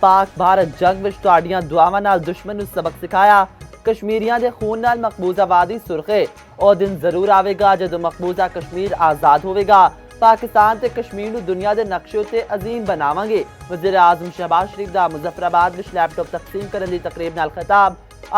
ਪਾਕ ਭਾਰਤ ਜੰਗ ਵਿੱਚ ਤੁਹਾਡੀਆਂ ਦੁਆਵਾਂ ਨਾਲ ਦੁਸ਼ਮਣ ਨੂੰ ਸਬਕ ਸਿਖਾਇਆ। ਕਸ਼ਮੀਰੀਆਂ ਦੇ ਖੂਨ ਨਾਲ ਮਕਬੂਜ਼ਾ ਵਾਦੀ ਸੁਰਖੇ। ਉਹ ਦਿਨ ਜ਼ਰੂਰ ਆਵੇਗਾ ਜਦੋਂ ਮਕਬੂਜ਼ਾ ਕਸ਼ਮੀਰ ਆਜ਼ਾਦ ਹੋਵੇਗਾ। ਪਾਕਿਸਤਾਨ ਤੇ ਕਸ਼ਮੀਰ ਨੂੰ ਦੁਨੀਆ ਦੇ ਨਕਸ਼ੇ ਉੱਤੇ ਅਜ਼ੀਮ ਬਣਾਵਾਂਗੇ। ਵਜ਼ੀਰ ਆਜ਼ਮ ਸ਼ਹਿਬਾਜ਼ ਸ਼ਰੀਫ ਦਾ ਮੁਜ਼ੱਫਰਾਬਾਦ ਵਿੱਚ ਲੈਪਟਾਪ ਤਕਸੀਮ ਕਰਨ ਦੀ ਤਕਰੀਬ ਨਾਲ ਖਿਤਾਬ।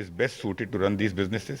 is best suited to run these businesses.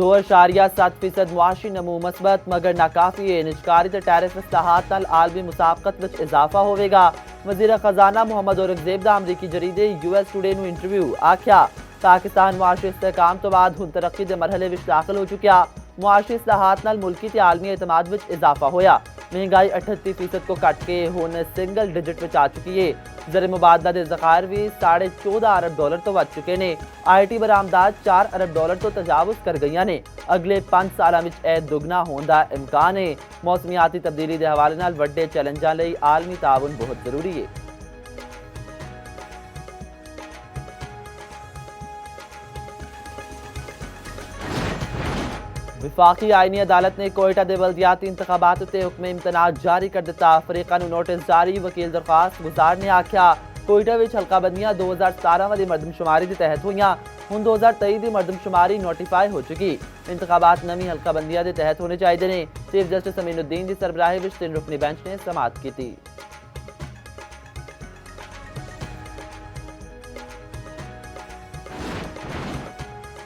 2.7% معاشی نمو مثبت مگر ناکافی ہے نجکاری تے ٹیرف اصلاحات نال عالمی مسابقت وچ اضافہ ہوئے گا وزیر خزانہ محمد اورنگزیب دا امریکی جریدے US ٹوڈے نو انٹرویو آکھیا پاکستان معاشی استحکام تو بعد ہن ترقی دے مرحلے وچ داخل ہو چکیا معاشی اصلاحات نال ملکی تے عالمی اعتماد وچ اضافہ ہویا مہنگائی 38% کو کٹ کے ہن سنگل ڈیجٹ وچ آ چکی ہے زر مبادلہ دے ذخائر بھی $14.5 ارب تو ود چکے نے IT برآمدات $4 ارب تو تجاوز کر گئیاں نے اگلے 5 سالاں وچ اے دگنا ہون دا امکان ہے موسمیاتی تبدیلی دے حوالے نال وڈے چیلنجاں لئی عالمی تعاون بہت ضروری ہے وفاقی آئینی عدالت نے کوئٹہ دے بلدیاتی انتخابات تے حکم امتناع جاری کر دیتا فریقہ نو نوٹس جاری وکیل درخواست گزار نے آکھیا کوئٹہ وچ حلقہ بندیاں 2017 والی مردم شماری دے تحت ہوئیاں ہن 2023 دی مردم شماری نوٹیفائی ہو چکی انتخابات نویں حلقہ بندیاں دے تحت ہونے چاہیے نے چیف جسٹس امین الدین دی سربراہی وچ 3 رکنی بینچ نے سماعت کیتی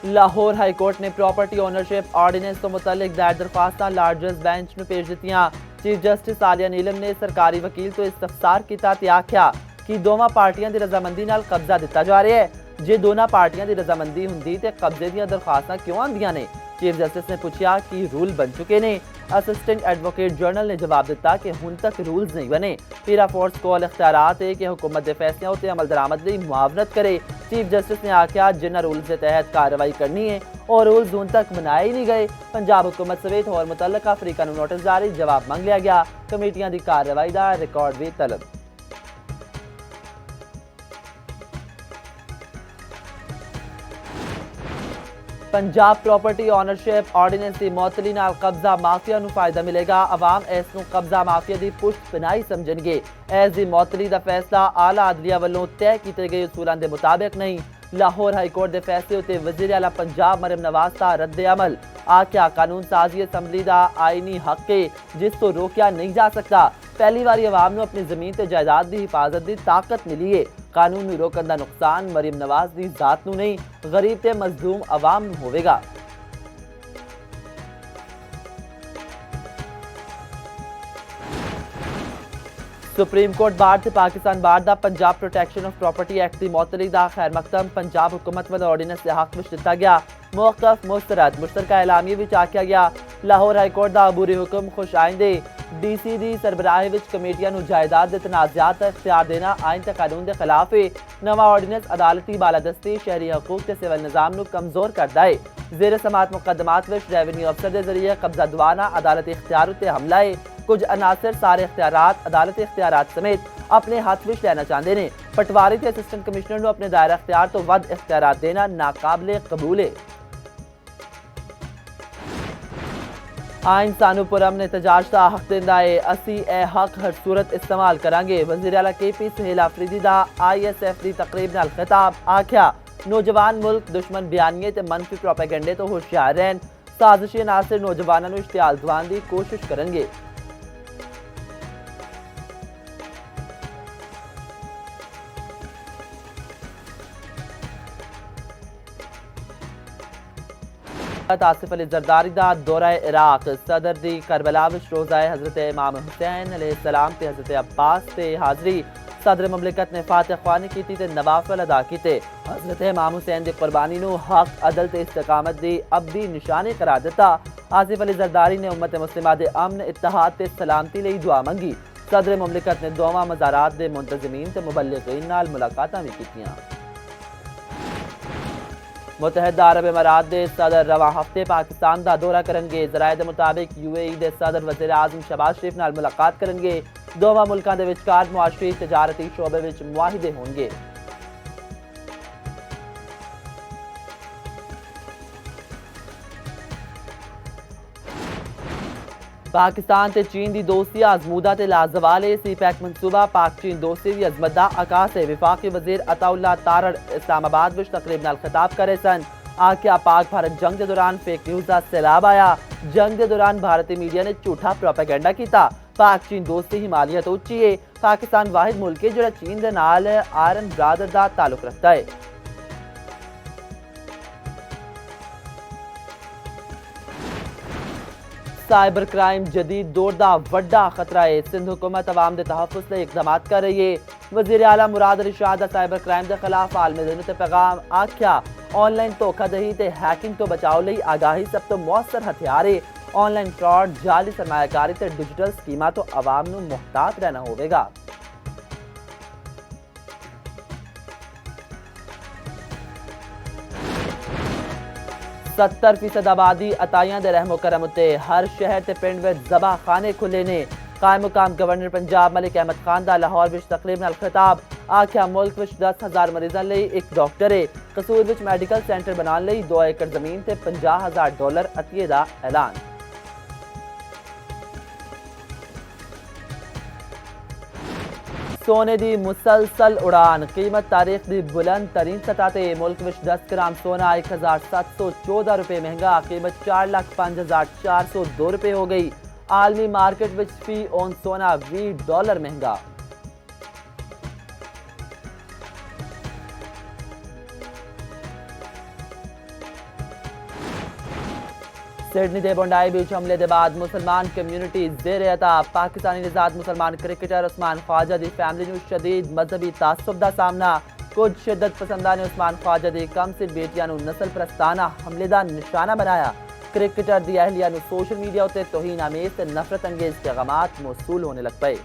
لاہور ہائی کورٹ نے پراپرٹی اونرشپ آرڈیننس تو متعلق دائر درخواستاں لارجسٹ بینچ نو بھیج دتیاں چیف جسٹس عالیہ نیلم نے سرکاری وکیل تو استفسار کیتا تے آکھیا کہ دوواں پارٹیاں دی رضامندی نال قبضہ دتا جا رہا ہے جے دونوں پارٹیاں دی رضامندی ہوندی تے قبضے دیاں درخواستاں کیوں آندیاں نے چیف جسٹس نے پوچھا کہ رول بن چکے نے اسسٹنٹ ایڈوکیٹ جنرل نے جواب دیتا کہ ہن تک رولز نہیں بنے پیرا فورس کو اختیارات ہے کہ حکومت دے فیصلے تے عمل درآمد لئی معاونت کرے چیف جسٹس نے آکھیا جنہ رولز کے تحت کارروائی کرنی ہے اور رولز ہن تک بنائے ہی نہیں گئے پنجاب حکومت سمیت اور متعلقہ فریقہ نو نوٹس جاری جواب منگ لیا گیا کمیٹیاں دی کارروائی دا ریکارڈ بھی طلب پنجاب پراپرٹی اونرشپ آرڈیننس دی معطلی نال قبضہ مافیا نو فائدہ ملے گا عوام اس نو قبضہ مافیا دی پشت پناہی سمجھن گے اس دی معطلی دا فیصلہ اعلی عدلیہ والوں طے کیتے گئے اصولاں دے مطابق نہیں لاہور ہائی کورٹ دے فیصلے تے وزیر اعلیٰ پنجاب مریم نواز دا رد عمل آکھیا قانون سازی اسمبلی دا آئینی حق ہے جس تو روکیا نہیں جا سکتا پہلی باری عوام نو اپنی زمین تے جائیداد دی حفاظت دی طاقت ملی ہے قانون نو روکن دا نقصان مریم نواز دی ذات نو نہیں غریب تے مظلوم عوام نو ہوے گا سپریم کورٹ بار تے پاکستان بار دا Punjab protection of property act دی معطلی دا خیر مقدم پنجاب حکومت والے آرڈیننس دے حق وچ دتا گیا موقف مسترد مشترکہ اعلامیے وچ آکھیا گیا لاہور ہائی کورٹ دا عبوری حکم خوش آئندے ڈی سی دی سربراہی وچ کمیٹیاں نو جائیداد دے تنازعات کا اختیار دینا آئین تے قانون دے خلاف ہے نواں آرڈیننس عدالتی بالادستی شہری حقوق تے سول نظام نو کمزور کردا ہے زیر سماعت مقدمات وچ ریونیو افسر دے ذریعے قبضہ دوانا عدالتی اختیار تے حملہ ہے کچھ عناصر سارے اختیارات عدالتی اختیارات سمیت اپنے ہاتھ وچ لینا چاہتے ہیں پٹواری تے اسسٹنٹ کمشنر نو اپنے دائرہ اختیار تو ود اختیارات دینا ناقابل قبول ہے آئین سانو پرامن احتجاج دا حق دیندا ہے اسی اے حق ہر صورت استعمال کریں گے وزیر اعلیٰ کے پی سہیل آفریدی دا ISF دی تقریب نال خطاب آکھیا نوجوان ملک دشمن بیانیے تے منفی پروپیگنڈے تو ہوشیار رہن سازشی عناصر نوجوانوں نو اشتعال دوان دی کوشش کریں گے آصف علی زرداری دا دورہ عراق صدر دی کربلا وچ روزہ حضرت امام حسین علیہ السلام تے حضرت عباس تے حاضری صدر مملکت نے فاتح خوانی کیتی تے نوافل ادا کیتے حضرت امام حسین دی قربانی نو حق عدل تے استقامت دی اب بھی نشانی قرار دیتا آصف علی زرداری نے امت مسلمہ دے امن اتحاد تے سلامتی لئی دعا منگی صدر مملکت نے دوواں مزارات دے منتظمین تے مبلغین نال ملاقاتاں بھی کیتیاں متحدہ عرب امارات دے صدر رواں ہفتے پاکستان دا دورہ کریں گے ذرائع دے مطابق UAE دے صدر وزیر اعظم شہباز شریف نال ملاقات کریں گے دوواں ملکاں دے وچکار معاشی تجارتی شعبے وچ معاہدے ہون گے پاکستان تے چین دی دوستی آزمودہ تے لازوال ہے سی پیک منصوبہ پاک چین دوستی دی عظمت دا عکاس ہے وفاقی وزیر عطا اللہ تارڑ اسلام آباد وچ تقریب نال خطاب کرے سن آکھیا پاک بھارت جنگ دے دوران فیک نیوز دا سیلاب آیا جنگ دے دوران بھارتی میڈیا نے جھوٹا پروپیگنڈا کیتا پاک چین دوستی حمایت اونچی ہے پاکستان واحد ملک ہے جڑا چین دے نال آئرن برادر دا تعلق رکھتا ہے سائبر کرائم جدید دور دا وڈا خطرہ ہے. سندھ حکومت عوام دے تحفظ لئی اقدامات کر رہی ہے. وزیر اعلیٰ مراد علی شاہ دا سائبر کرائم دے خلاف عالمی دن تے پیغام آکھیا آن لائن دھوکھا دہی تے ہیکنگ تو بچاؤ لئی آگاہی سب تو مؤثر ہتھیار ہے. آن لائن فراڈ، جعلی سرمایہ کاری تے ڈیجیٹل سکیماں تو عوام نو محتاط رہنا ہوے گا. ستر فیصد آبادی عطائیاں دے رحم و کرم اتے. ہر شہر تے پنڈ وچ ذبح خانے کھلے نے. قائم مقام گورنر پنجاب ملک احمد خان دا لاہور وچ تقریب نال خطاب. آکھیا ملک وچ 10,000 مریضاں لئی ایک ڈاکٹر ہے. قصور وچ میڈیکل سینٹر بنان لئی 2 ایکڑ زمین تے $50,000 عطیے دا اعلان. سونے دی مسلسل اڑان. قیمت تاریخ دی بلند ترین سطح تے. ملک وچ 10 گرام سونا 1,714 روپے مہنگا. قیمت 4,05,402 روپے ہو گئی. عالمی مارکیٹ وچ فی اون سونا $20 مہنگا. سڈنی دے بونڈائی بیچ حملے دے بعد مسلمان کمیونٹی زیر عطاب. پاکستانی نژاد مسلمان cricketer Usman Khawaja the family نو شدید مذہبی تعصب دا سامنا. کچھ شدت پسنداں نے عثمان خواجہ دی کم سن بیٹیاں نو نسل پرستانہ حملے دا نشانہ بنایا. کرکٹر دی اہلیہ نو سوشل میڈیا تے توہین آمیز تے نفرت انگیز پیغامات موصول ہونے لگ پئے.